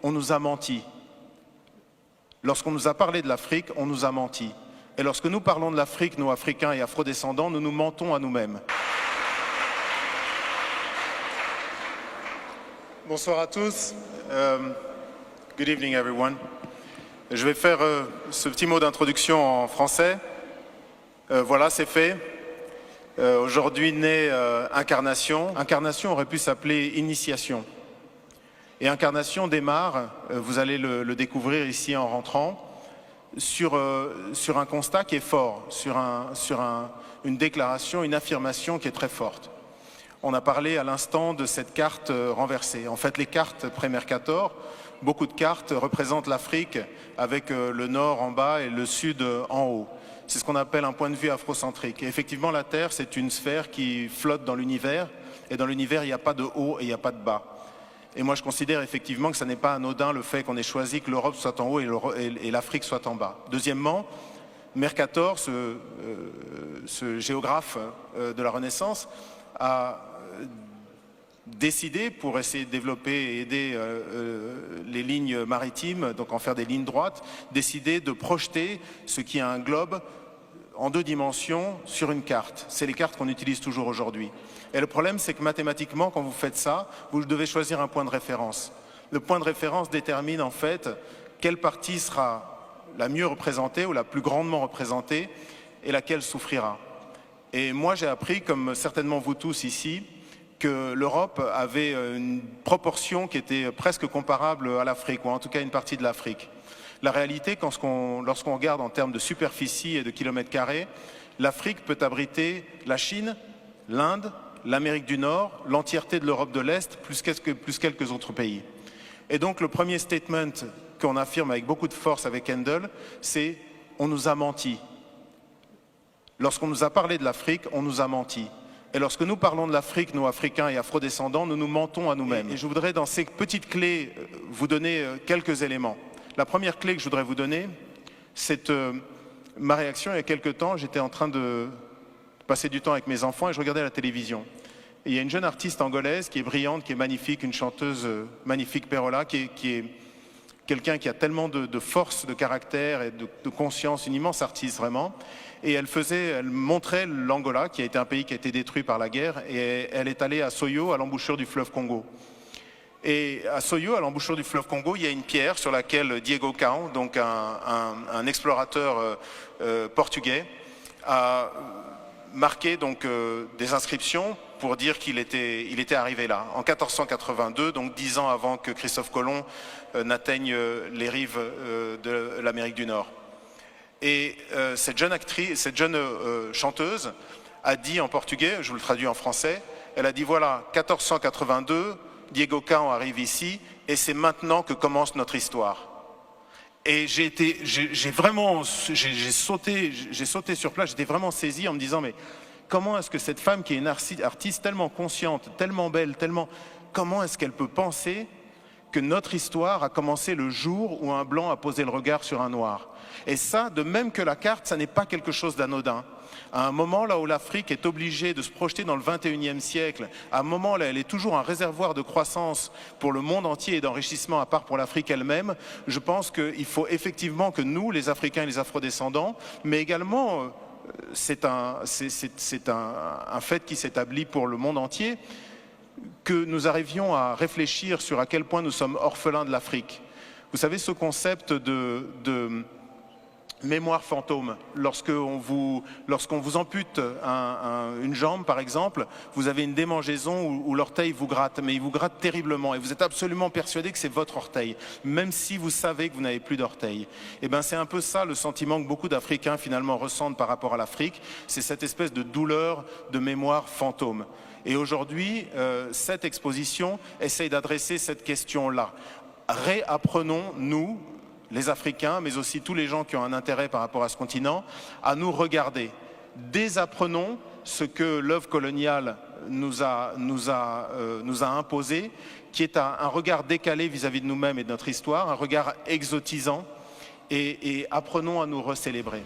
on nous a menti. Lorsqu'on nous a parlé de l'Afrique, on nous a menti. Et lorsque nous parlons de l'Afrique, nous, Africains et Afrodescendants, nous nous mentons à nous-mêmes. Bonsoir à tous. Good evening, everyone. Je vais faire ce petit mot d'introduction en français. Voilà, c'est fait. Aujourd'hui naît Incarnation. Incarnation aurait pu s'appeler Initiation. Et Incarnation démarre, vous allez le découvrir ici en rentrant, sur un constat qui est fort, sur une déclaration, une affirmation qui est très forte. On a parlé à l'instant de cette carte renversée. En fait, les cartes pré-Mercator, beaucoup de cartes représentent l'Afrique avec le nord en bas et le sud en haut. C'est ce qu'on appelle un point de vue afrocentrique. Et effectivement, la Terre, c'est une sphère qui flotte dans l'univers. Et dans l'univers, il n'y a pas de haut et il n'y a pas de bas. Et moi, je considère effectivement que ce n'est pas anodin le fait qu'on ait choisi que l'Europe soit en haut et l'Afrique soit en bas. Deuxièmement, Mercator, ce géographe de la Renaissance, a décidé, pour essayer de développer et aider les lignes maritimes, donc en faire des lignes droites, décidé de projeter ce qui est un globe en 2 dimensions sur une carte. C'est les cartes qu'on utilise toujours aujourd'hui. Et le problème, c'est que mathématiquement, quand vous faites ça, vous devez choisir un point de référence. Le point de référence détermine en fait quelle partie sera la mieux représentée ou la plus grandement représentée et laquelle souffrira. Et moi, j'ai appris, comme certainement vous tous ici, que l'Europe avait une proportion qui était presque comparable à l'Afrique, ou en tout cas une partie de l'Afrique. La réalité, lorsqu'on regarde en termes de superficie et de kilomètres carrés, l'Afrique peut abriter la Chine, l'Inde, l'Amérique du Nord, l'entièreté de l'Europe de l'Est, plus quelques autres pays. Et donc le premier statement qu'on affirme avec beaucoup de force avec Handel, c'est « on nous a menti ». Lorsqu'on nous a parlé de l'Afrique, on nous a menti. Et lorsque nous parlons de l'Afrique, nous, Africains et Afrodescendants, nous nous mentons à nous-mêmes. Et je voudrais, dans ces petites clés, vous donner quelques éléments. La première clé que je voudrais vous donner, c'est ma réaction il y a quelques temps. J'étais en train de passer du temps avec mes enfants et je regardais la télévision. Et il y a une jeune artiste angolaise qui est brillante, qui est magnifique, une chanteuse magnifique, Perola, qui est quelqu'un qui a tellement de force, de caractère et de conscience, une immense artiste vraiment. Et elle montrait l'Angola, qui a été un pays qui a été détruit par la guerre, et elle est allée à Soyo, à l'embouchure du fleuve Congo. Et à Soyo, à l'embouchure du fleuve Congo, il y a une pierre sur laquelle Diego Cao, donc un explorateur portugais, a marqué donc, des inscriptions pour dire qu'il était arrivé là, en 1482, donc 10 ans avant que Christophe Colomb n'atteigne les rives de l'Amérique du Nord. Et cette jeune chanteuse a dit en portugais, je vous le traduis en français, elle a dit voilà, 1482, Diego Cao arrive ici et c'est maintenant que commence notre histoire. Et j'ai sauté sur place, j'étais vraiment saisi en me disant mais comment est-ce que cette femme qui est une artiste tellement consciente, tellement belle, comment est-ce qu'elle peut penser que notre histoire a commencé le jour où un blanc a posé le regard sur un noir? Et ça, de même que la carte, ça n'est pas quelque chose d'anodin. À un moment là où l'Afrique est obligée de se projeter dans le 21e siècle, à un moment là elle est toujours un réservoir de croissance pour le monde entier et d'enrichissement à part pour l'Afrique elle-même, je pense qu'il faut effectivement que nous, les Africains et les Afrodescendants, mais également, c'est un fait qui s'établit pour le monde entier, que nous arrivions à réfléchir sur à quel point nous sommes orphelins de l'Afrique. Vous savez, ce concept de mémoire fantôme, lorsqu'on vous ampute une jambe par exemple, vous avez une démangeaison où l'orteil vous gratte, mais il vous gratte terriblement et vous êtes absolument persuadé que c'est votre orteil, même si vous savez que vous n'avez plus d'orteil. Et bien c'est un peu ça le sentiment que beaucoup d'Africains finalement ressentent par rapport à l'Afrique, c'est cette espèce de douleur de mémoire fantôme. Et aujourd'hui, cette exposition essaye d'adresser cette question-là. Réapprenons, nous, les Africains, mais aussi tous les gens qui ont un intérêt par rapport à ce continent, à nous regarder. Désapprenons ce que l'œuvre coloniale nous a imposé, qui est un regard décalé vis-à-vis de nous-mêmes et de notre histoire, un regard exotisant, et apprenons à nous recélébrer.